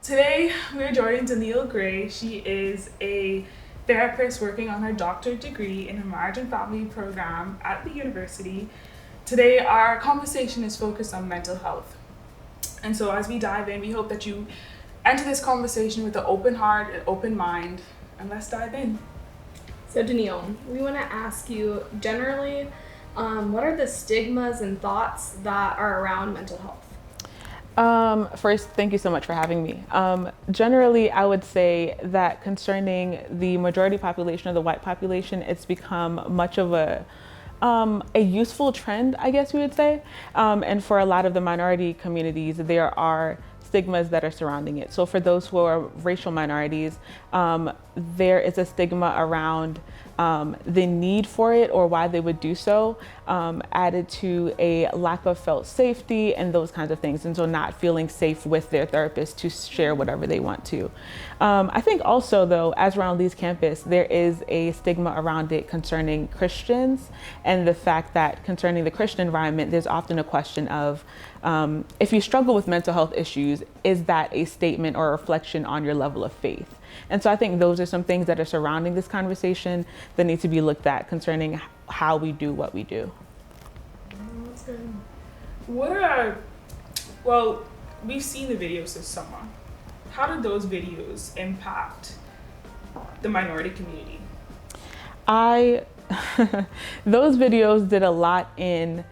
Today, we're joining Daneille Gray. She is a therapist working on her doctorate degree in a marriage and family program at the university. Today, our conversation is focused on mental health. And so as we dive in, we hope that you enter this conversation with an open heart and open mind. And let's dive in. So Daneille, we want to ask you generally, what are the stigmas and thoughts that are around mental health? First, thank you so much for having me. Generally, I would say that concerning the majority population of the white population, it's become much of a useful trend, I guess we would say. And for a lot of the minority communities, there are stigmas that are surrounding it. So for those who are racial minorities, there is a stigma around the need for it or why they would do so, added to a lack of felt safety and those kinds of things. And so not feeling safe with their therapist to share whatever they want to. I think also though, as around Lee's campus, there is a stigma around it concerning Christians and the fact that concerning the Christian environment, there's often a question of, if you struggle with mental health issues, is that a statement or a reflection on your level of faith? And so I think those are some things that are surrounding this conversation that need to be looked at concerning how we do what we do. That's good. We've seen the videos this summer. How did those videos impact the minority community? Those videos did a lot in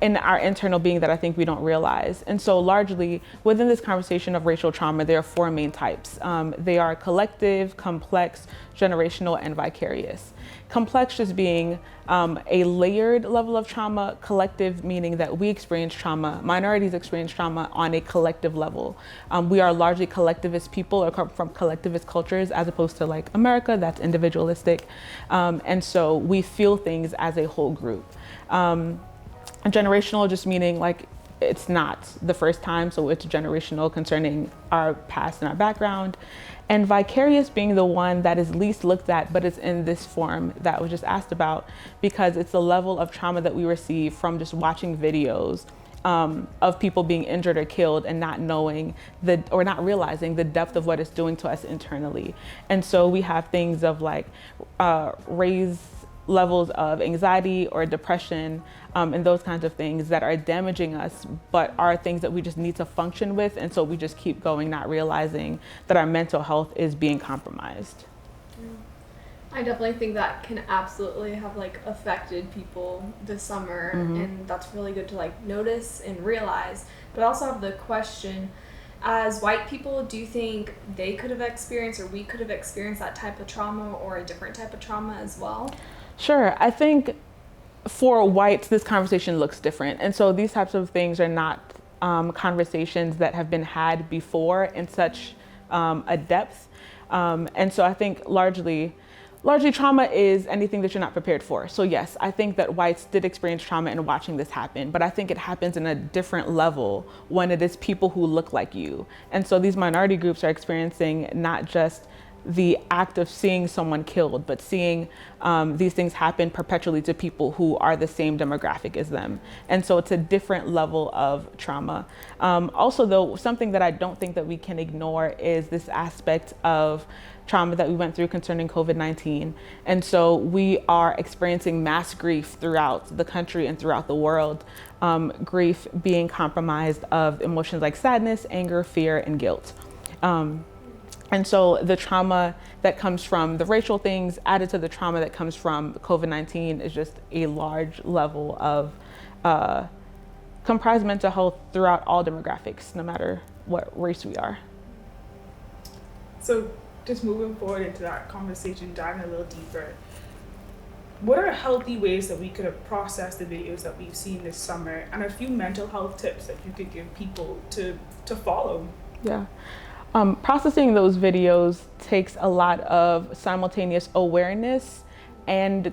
our internal being that I think we don't realize. And so largely within this conversation of racial trauma, there are four main types. They are collective, complex, generational, and vicarious. Complex just being a layered level of trauma, collective meaning that we experience trauma, minorities experience trauma on a collective level. We are largely collectivist people or come from collectivist cultures as opposed to like America, that's individualistic. And so we feel things as a whole group. Generational just meaning like it's not the first time, so it's generational concerning our past and our background. And vicarious being the one that is least looked at, but it's in this form that was just asked about because it's the level of trauma that we receive from just watching videos of people being injured or killed and not knowing or not realizing the depth of what it's doing to us internally. And so we have things of like raised levels of anxiety or depression and those kinds of things that are damaging us, but are things that we just need to function with. And so we just keep going, not realizing that our mental health is being compromised. I definitely think that can absolutely have like affected people this summer, and that's really good to like notice and realize. But I also have the question, as white people, do you think they could have experienced or we could have experienced that type of trauma or a different type of trauma as well? Sure. I think for whites, this conversation looks different. And so these types of things are not conversations that have been had before in such a depth. And so I think largely trauma is anything that you're not prepared for. So yes, I think that whites did experience trauma in watching this happen, but I think it happens in a different level when it is people who look like you. And so these minority groups are experiencing not just the act of seeing someone killed, but seeing these things happen perpetually to people who are the same demographic as them. And so it's a different level of trauma. Also though, something that I don't think that we can ignore is this aspect of trauma that we went through concerning COVID-19. And so we are experiencing mass grief throughout the country and throughout the world. Grief being compromised of emotions like sadness, anger, fear, and guilt. And so the trauma that comes from the racial things added to the trauma that comes from COVID-19 is just a large level of comprised mental health throughout all demographics, no matter what race we are. So just moving forward into that conversation, diving a little deeper, what are healthy ways that we could have processed the videos that we've seen this summer, and a few mental health tips that you could give people to follow? Yeah. Processing those videos takes a lot of simultaneous awareness and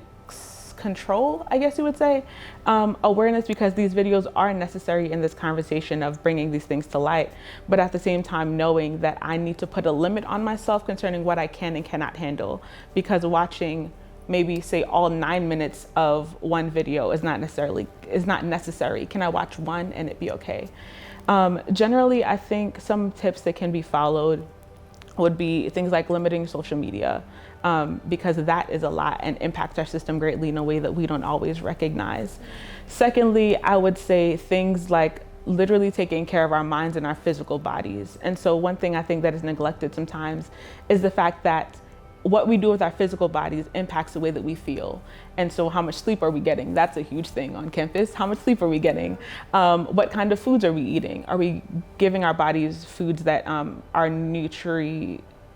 control, I guess you would say. Awareness because these videos are necessary in this conversation of bringing these things to light, but at the same time knowing that I need to put a limit on myself concerning what I can and cannot handle, because watching maybe say all 9 minutes of one video is not necessary. Can I watch one and it be okay? Generally, I think some tips that can be followed would be things like limiting social media, because that is a lot and impacts our system greatly in a way that we don't always recognize. Secondly, I would say things like literally taking care of our minds and our physical bodies. And so one thing I think that is neglected sometimes is the fact that what we do with our physical bodies impacts the way that we feel. And so how much sleep are we getting? That's a huge thing on campus. How much sleep are we getting? What kind of foods are we eating? Are we giving our bodies foods that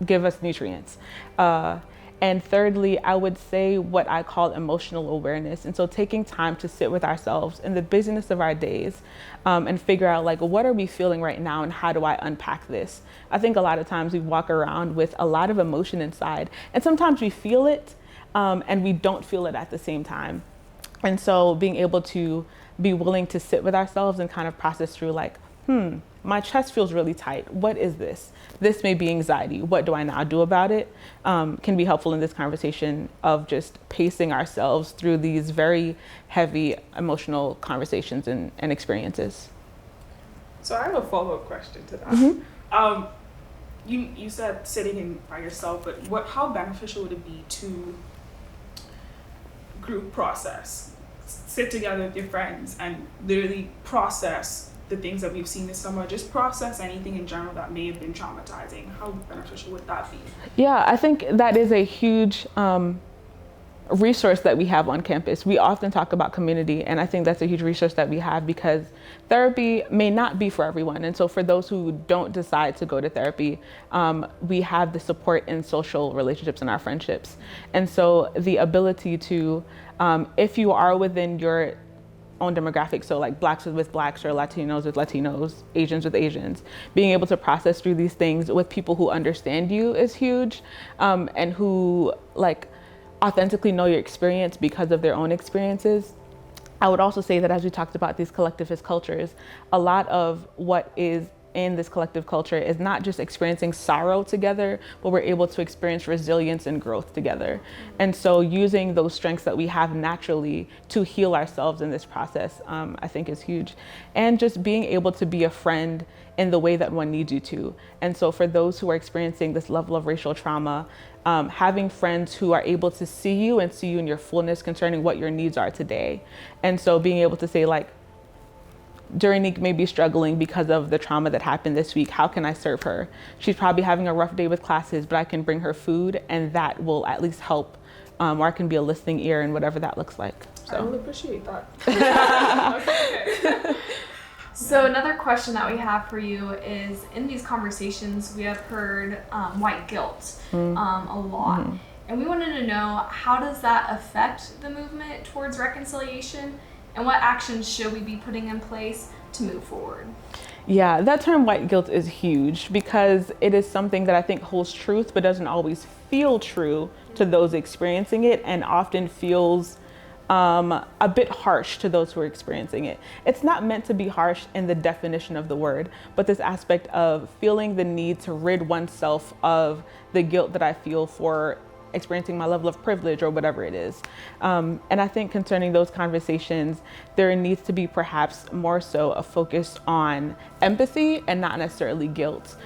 give us nutrients? And thirdly, I would say what I call emotional awareness. And so taking time to sit with ourselves in the busyness of our days, and figure out like, what are we feeling right now and how do I unpack this? I think a lot of times we walk around with a lot of emotion inside, and sometimes we feel it, and we don't feel it at the same time. And so being able to be willing to sit with ourselves and kind of process through like, my chest feels really tight. What is this? This may be anxiety. What do I now do about it? Can be helpful in this conversation of just pacing ourselves through these very heavy emotional conversations and experiences. So I have a follow-up question to that. You said sitting in by yourself, but how beneficial would it be to group process? Sit together with your friends and literally process the things that we've seen this summer, just process anything in general that may have been traumatizing. How beneficial would that be? Yeah, I think that is a huge resource that we have on campus. We often talk about community, and I think that's a huge resource that we have because therapy may not be for everyone. And so for those who don't decide to go to therapy, we have the support in social relationships and our friendships. And so the ability to, if you are within your own demographic, so like Blacks with Blacks or Latinos with Latinos, Asians with Asians, being able to process through these things with people who understand you is huge, and who like authentically know your experience because of their own experiences. I would also say that as we talked about these collectivist cultures, a lot of what is in this collective culture is not just experiencing sorrow together, but we're able to experience resilience and growth together. And so using those strengths that we have naturally to heal ourselves in this process, I think is huge. And just being able to be a friend in the way that one needs you to. And so for those who are experiencing this level of racial trauma, having friends who are able to see you and see you in your fullness concerning what your needs are today. And so being able to say like, Duranique may be struggling because of the trauma that happened this week. How can I serve her? She's probably having a rough day with classes, but I can bring her food and that will at least help, or I can be a listening ear and whatever that looks like. So. I really appreciate that. Okay. So another question that we have for you is, in these conversations, we have heard white guilt a lot. Mm-hmm. And we wanted to know, how does that affect the movement towards reconciliation? And what actions should we be putting in place to move forward? Yeah, that term white guilt is huge because it is something that I think holds truth but doesn't always feel true to those experiencing it, and often feels a bit harsh to those who are experiencing it. It's not meant to be harsh in the definition of the word, but this aspect of feeling the need to rid oneself of the guilt that I feel for experiencing my level of privilege or whatever it is. And I think concerning those conversations, there needs to be perhaps more so a focus on empathy and not necessarily guilt.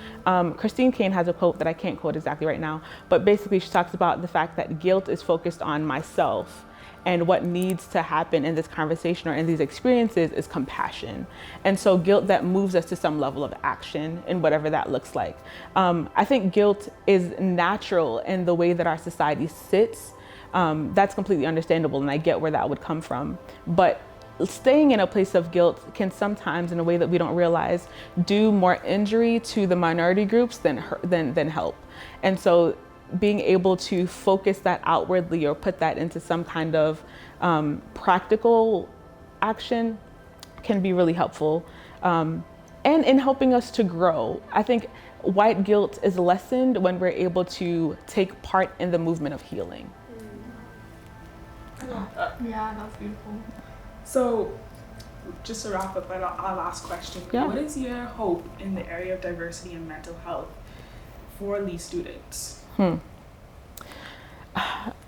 Christine Kane has a quote that I can't quote exactly right now, but basically she talks about the fact that guilt is focused on myself, and what needs to happen in this conversation or in these experiences is compassion. And so guilt that moves us to some level of action in whatever that looks like. I think guilt is natural in the way that our society sits. That's completely understandable, and I get where that would come from. But staying in a place of guilt can sometimes, in a way that we don't realize, do more injury to the minority groups than help. And so being able to focus that outwardly or put that into some kind of practical action can be really helpful. And in helping us to grow. I think white guilt is lessened when we're able to take part in the movement of healing. Yeah, that's beautiful. So just to wrap up our last question, What is your hope in the area of diversity and mental health for Lee students?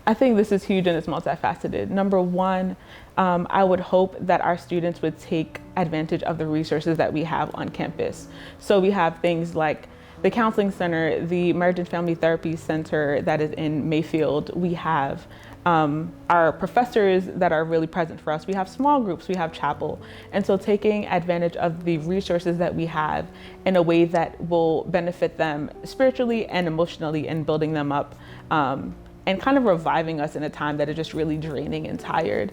I think this is huge and it's multifaceted. Number one, I would hope that our students would take advantage of the resources that we have on campus. So we have things like the counseling center, the Marriage and Family Therapy Center that is in Mayfield. We have our professors that are really present for us. We have small groups, we have chapel. And so taking advantage of the resources that we have in a way that will benefit them spiritually and emotionally and building them up. And kind of reviving us in a time that is just really draining and tired.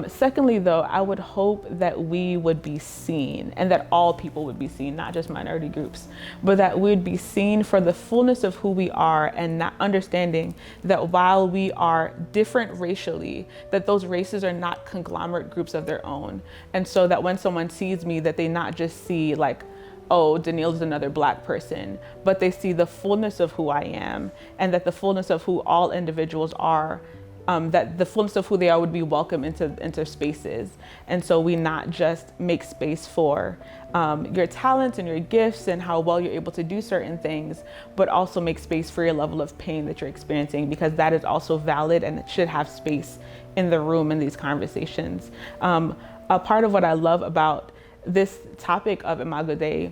Secondly, though, I would hope that we would be seen and that all people would be seen, not just minority groups, but that we would be seen for the fullness of who we are and not understanding that while we are different racially, that those races are not conglomerate groups of their own. And so that when someone sees me, that they not just see like, oh, Daneille's another Black person, but they see the fullness of who I am and that the fullness of who all individuals are, that the fullness of who they are would be welcome into spaces. And so we not just make space for your talents and your gifts and how well you're able to do certain things, but also make space for your level of pain that you're experiencing, because that is also valid and it should have space in the room in these conversations. A part of what I love about this topic of Imago Dei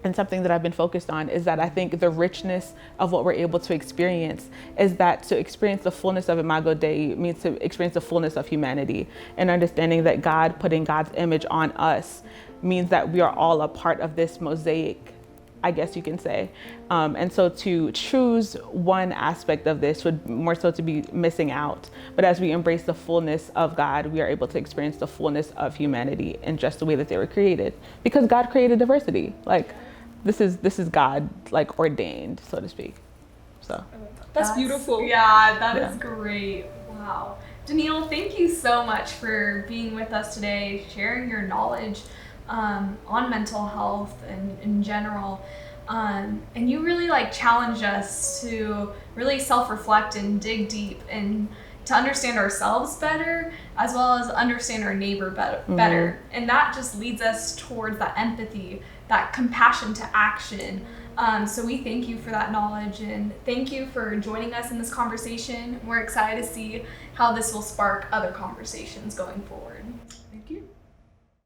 and something that I've been focused on is that I think the richness of what we're able to experience is that to experience the fullness of Imago Dei means to experience the fullness of humanity, and understanding that God putting God's image on us means that we are all a part of this mosaic, I guess you can say. And so to choose one aspect of this would more so to be missing out. But as we embrace the fullness of God, we are able to experience the fullness of humanity in just the way that they were created, because God created diversity. Like this is God like ordained, so to speak. So that's beautiful. Yeah, that is great. Wow. Daneille, thank you so much for being with us today, sharing your knowledge on mental health and in general. And you really like challenged us to really self-reflect and dig deep and to understand ourselves better, as well as understand our neighbor better. Mm-hmm. And that just leads us towards that empathy, that compassion to action. So we thank you for that knowledge, and thank you for joining us in this conversation. We're excited to see how this will spark other conversations going forward.